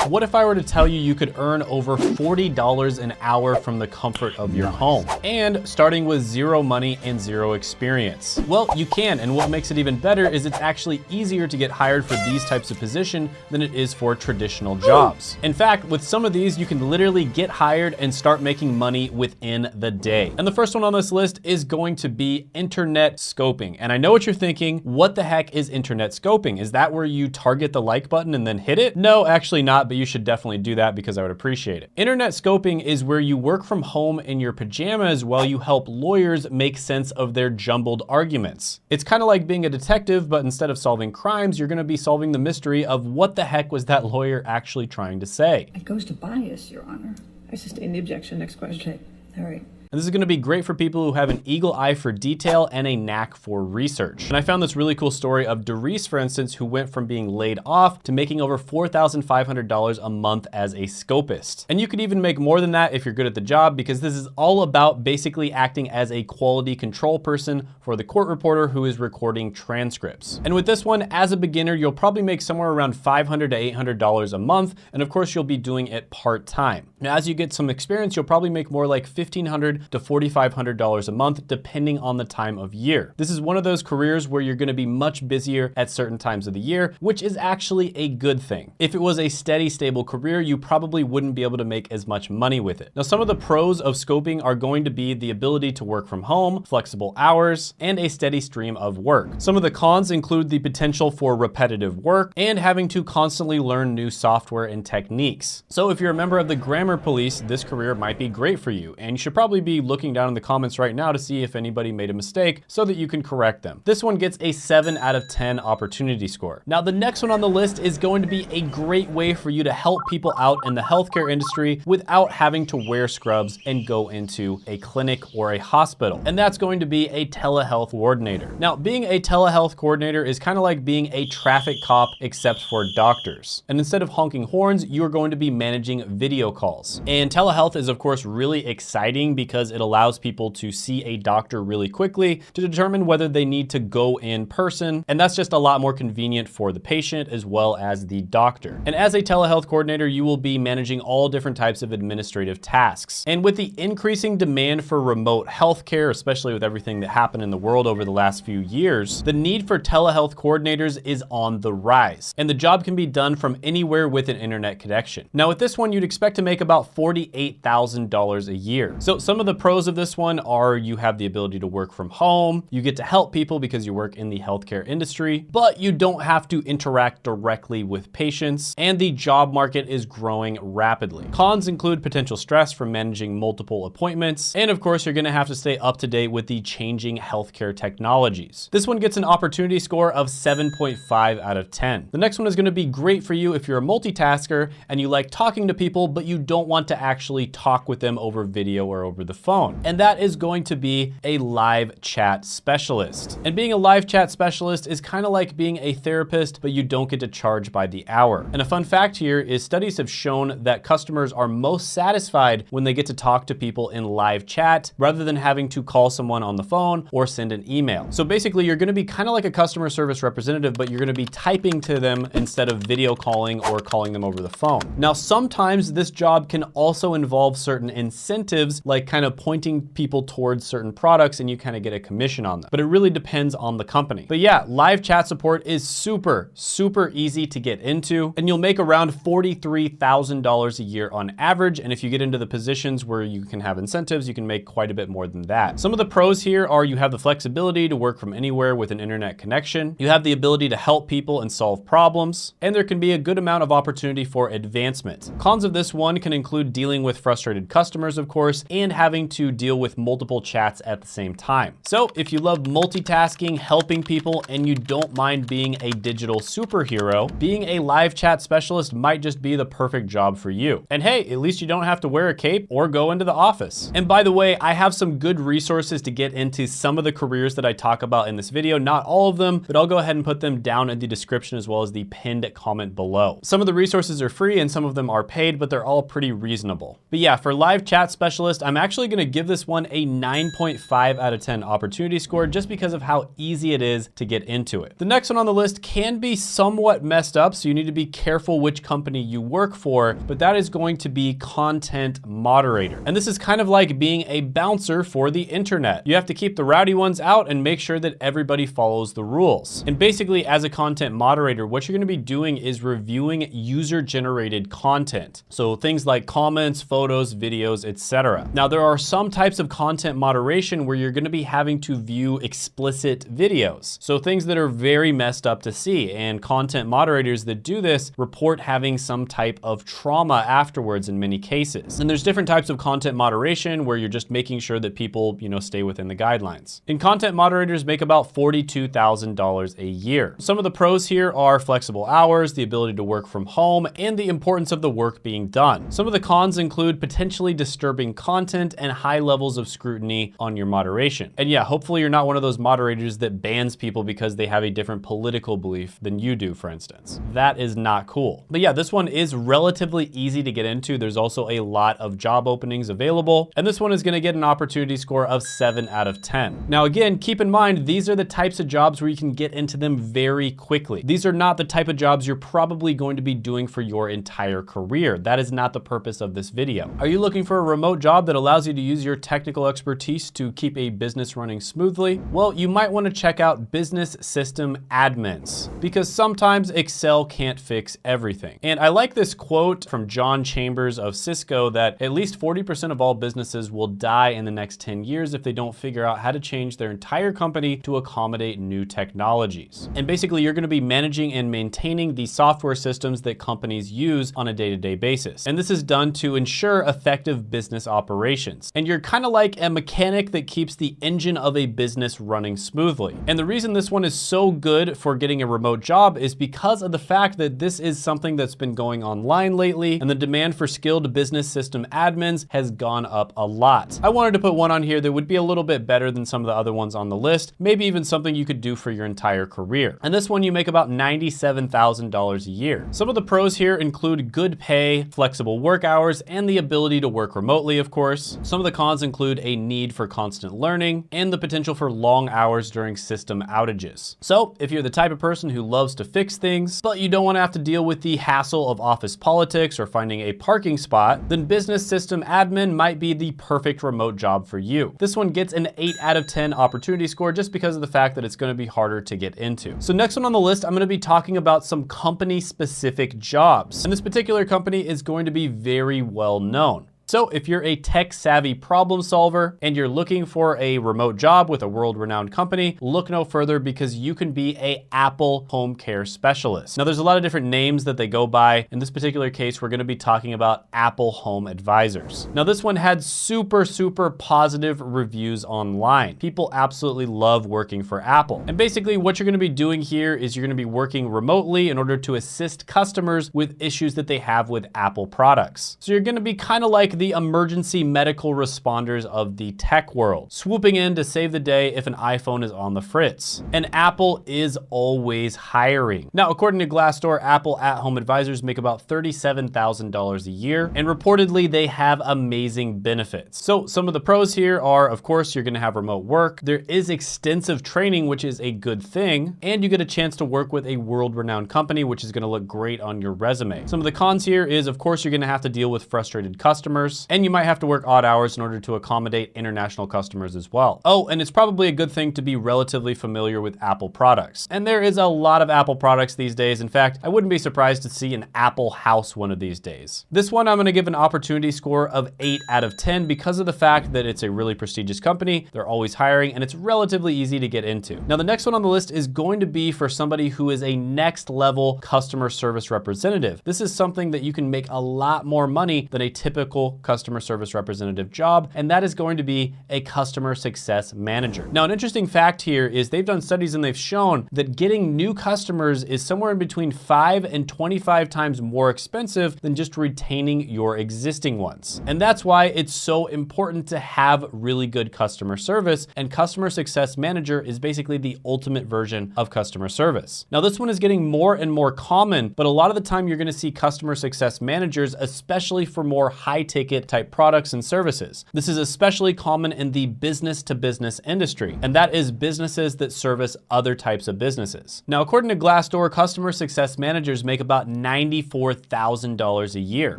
What if I were to tell you you could earn over $40 an hour from the comfort of your home, and starting with zero money and zero experience? Well, you can, and what makes it even better is it's actually easier to get hired for these types of position than it is for traditional jobs. In fact, with some of these, you can literally get hired and start making money within the day. And the first one on this list is going to be internet scoping. And I know what you're thinking, what the heck is internet scoping? Is that where you target the like button and then hit it? No, actually not, but you should definitely do that because I would appreciate it. Internet scoping is where you work from home in your pajamas while you help lawyers make sense of their jumbled arguments. It's kind of like being a detective, but instead of solving crimes, you're gonna be solving the mystery of what the heck was that lawyer actually trying to say. It goes to bias, Your Honor. I sustain the objection. Next question. All right. And this is gonna be great for people who have an eagle eye for detail and a knack for research. And I found this really cool story of Doris, for instance, who went from being laid off to making over $4,500 a month as a scopist. And you could even make more than that if you're good at the job, because this is all about basically acting as a quality control person for the court reporter who is recording transcripts. And with this one, as a beginner, you'll probably make somewhere around $500 to $800 a month. And of course, you'll be doing it part-time. Now, as you get some experience, you'll probably make more like $1,500 to $4,500 a month, depending on the time of year. This is one of those careers where you're gonna be much busier at certain times of the year, which is actually a good thing. If it was a steady, stable career, you probably wouldn't be able to make as much money with it. Now, some of the pros of scoping are going to be the ability to work from home, flexible hours, and a steady stream of work. Some of the cons include the potential for repetitive work and having to constantly learn new software and techniques. So if you're a member of the grammar police, this career might be great for you, and you should probably be looking down in the comments right now to see if anybody made a mistake so that you can correct them. This one gets a 7 out of 10 opportunity score. Now, the next one on the list is going to be a great way for you to help people out in the healthcare industry without having to wear scrubs and go into a clinic or a hospital. And that's going to be a telehealth coordinator. Now, being a telehealth coordinator is kind of like being a traffic cop, except for doctors. And instead of honking horns, you are going to be managing video calls. And telehealth is, of course, really exciting because it allows people to see a doctor really quickly to determine whether they need to go in person. And that's just a lot more convenient for the patient as well as the doctor. And as a telehealth coordinator, you will be managing all different types of administrative tasks. And with the increasing demand for remote healthcare, especially with everything that happened in the world over the last few years, the need for telehealth coordinators is on the rise. And the job can be done from anywhere with an internet connection. Now, with this one, you'd expect to make about $48,000 a year. So some of the pros of this one are you have the ability to work from home, you get to help people because you work in the healthcare industry, but you don't have to interact directly with patients, and the job market is growing rapidly. Cons include potential stress from managing multiple appointments, and of course, you're gonna have to stay up to date with the changing healthcare technologies. This one gets an opportunity score of 7.5 out of 10. The next one is gonna be great for you if you're a multitasker and you like talking to people, but you don't want to actually talk with them over video or over the phone. And that is going to be a live chat specialist. And being a live chat specialist is kind of like being a therapist, but you don't get to charge by the hour. And a fun fact here is studies have shown that customers are most satisfied when they get to talk to people in live chat rather than having to call someone on the phone or send an email. So basically, you're gonna be kind of like a customer service representative, but you're gonna be typing to them instead of video calling or calling them over the phone. Now, sometimes this job can also involve certain incentives, like kind of pointing people towards certain products and you kind of get a commission on them. But it really depends on the company. But yeah, live chat support is super easy to get into, and you'll make around $43,000 a year on average. And if you get into the positions where you can have incentives, you can make quite a bit more than that. Some of the pros here are you have the flexibility to work from anywhere with an internet connection. You have the ability to help people and solve problems, and there can be a good amount of opportunity for advancement. Cons of this one can include dealing with frustrated customers, of course, and having to deal with multiple chats at the same time. So if you love multitasking, helping people, and you don't mind being a digital superhero, being a live chat specialist might just be the perfect job for you. And hey, at least you don't have to wear a cape or go into the office. And by the way, I have some good resources to get into some of the careers that I talk about in this video, not all of them, but I'll go ahead and put them down in the description as well as the pinned comment below. Some of the resources are free and some of them are paid, but they're all pretty reasonable. But yeah, for live chat specialist, I'm actually actually gonna give this one a 9.5 out of 10 opportunity score just because of how easy it is to get into it. The next one on the list can be somewhat messed up, so you need to be careful which company you work for, but that is going to be content moderator. And this is kind of like being a bouncer for the internet. You have to keep the rowdy ones out and make sure that everybody follows the rules. And basically, as a content moderator, what you're gonna be doing is reviewing user-generated content. So things like comments, photos, videos, etc. Now, there are some types of content moderation where you're gonna be having to view explicit videos. So things that are very messed up to see, and content moderators that do this report having some type of trauma afterwards in many cases. And there's different types of content moderation where you're just making sure that people, stay within the guidelines. And content moderators make about $42,000 a year. Some of the pros here are flexible hours, the ability to work from home, and the importance of the work being done. Some of the cons include potentially disturbing content and high levels of scrutiny on your moderation. And yeah, hopefully you're not one of those moderators that bans people because they have a different political belief than you do, for instance. That is not cool. But yeah, this one is relatively easy to get into. There's also a lot of job openings available, and this one is gonna get an opportunity score of 7 out of 10. Now again, keep in mind, these are the types of jobs where you can get into them very quickly. These are not the type of jobs you're probably going to be doing for your entire career. That is not the purpose of this video. Are you looking for a remote job that allows you to use your technical expertise to keep a business running smoothly? Well, you might want to check out business system admins, because sometimes Excel can't fix everything. And I like this quote from John Chambers of Cisco that at least 40% of all businesses will die in the next 10 years if they don't figure out how to change their entire company to accommodate new technologies. And basically, you're going to be managing and maintaining the software systems that companies use on a day-to-day basis. And this is done to ensure effective business operations. And you're kind of like a mechanic that keeps the engine of a business running smoothly. And the reason this one is so good for getting a remote job is because of the fact that this is something that's been going online lately, and the demand for skilled business system admins has gone up a lot. I wanted to put one on here that would be a little bit better than some of the other ones on the list, maybe even something you could do for your entire career. And this one you make about $97,000 a year. Some of the pros here include good pay, flexible work hours, and the ability to work remotely, of course. Some of the cons include a need for constant learning and the potential for long hours during system outages. So if you're the type of person who loves to fix things, but you don't want to have to deal with the hassle of office politics or finding a parking spot, then business system admin might be the perfect remote job for you. This one gets an 8 out of 10 opportunity score just because of the fact that it's going to be harder to get into. So next one on the list, I'm going to be talking about some company specific jobs. And this particular company is going to be very well known. So if you're a tech-savvy problem solver and you're looking for a remote job with a world-renowned company, look no further because you can be an Apple home care specialist. Now there's a lot of different names that they go by. In this particular case, we're gonna be talking about Apple Home Advisors. Now this one had super positive reviews online. People absolutely love working for Apple. And basically what you're gonna be doing here is you're gonna be working remotely in order to assist customers with issues that they have with Apple products. So you're gonna be kind of like the emergency medical responders of the tech world, swooping in to save the day if an iPhone is on the fritz. And Apple is always hiring. Now, according to Glassdoor, Apple at-home advisors make about $37,000 a year, and reportedly they have amazing benefits. So some of the pros here are, of course, you're gonna have remote work. There is extensive training, which is a good thing, and you get a chance to work with a world-renowned company, which is gonna look great on your resume. Some of the cons here is, of course, you're gonna have to deal with frustrated customers, and you might have to work odd hours in order to accommodate international customers as well. Oh, and it's probably a good thing to be relatively familiar with Apple products. And there is a lot of Apple products these days. In fact, I wouldn't be surprised to see an Apple house one of these days. This one I'm gonna give an opportunity score of 8 out of 10 because of the fact that it's a really prestigious company, they're always hiring, and it's relatively easy to get into. Now, the next one on the list is going to be for somebody who is a next level customer service representative. This is something that you can make a lot more money than a typical customer service representative job, and that is going to be a customer success manager. Now, an interesting fact here is they've done studies and they've shown that getting new customers is somewhere in between 5 and 25 times more expensive than just retaining your existing ones. And that's why it's so important to have really good customer service, and customer success manager is basically the ultimate version of customer service. Now, this one is getting more and more common, but a lot of the time you're gonna see customer success managers, especially for more high-ticket ticket type products and services. This is especially common in the business to business industry, and that is businesses that service other types of businesses. Now, according to Glassdoor, customer success managers make about $94,000 a year.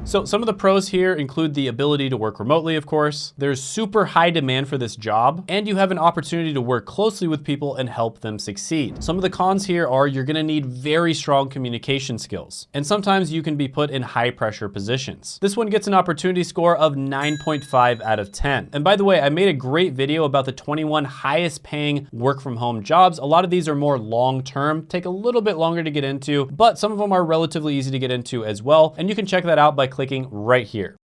So some of the pros here include the ability to work remotely, of course. There's super high demand for this job, and you have an opportunity to work closely with people and help them succeed. Some of the cons here are you're gonna need very strong communication skills, and sometimes you can be put in high pressure positions. This one gets an opportunity score of 9.5 out of 10. And by the way, I made a great video about the 21 highest paying work from home jobs. A lot of these are more long-term, take a little bit longer to get into, but some of them are relatively easy to get into as well. And you can check that out by clicking right here.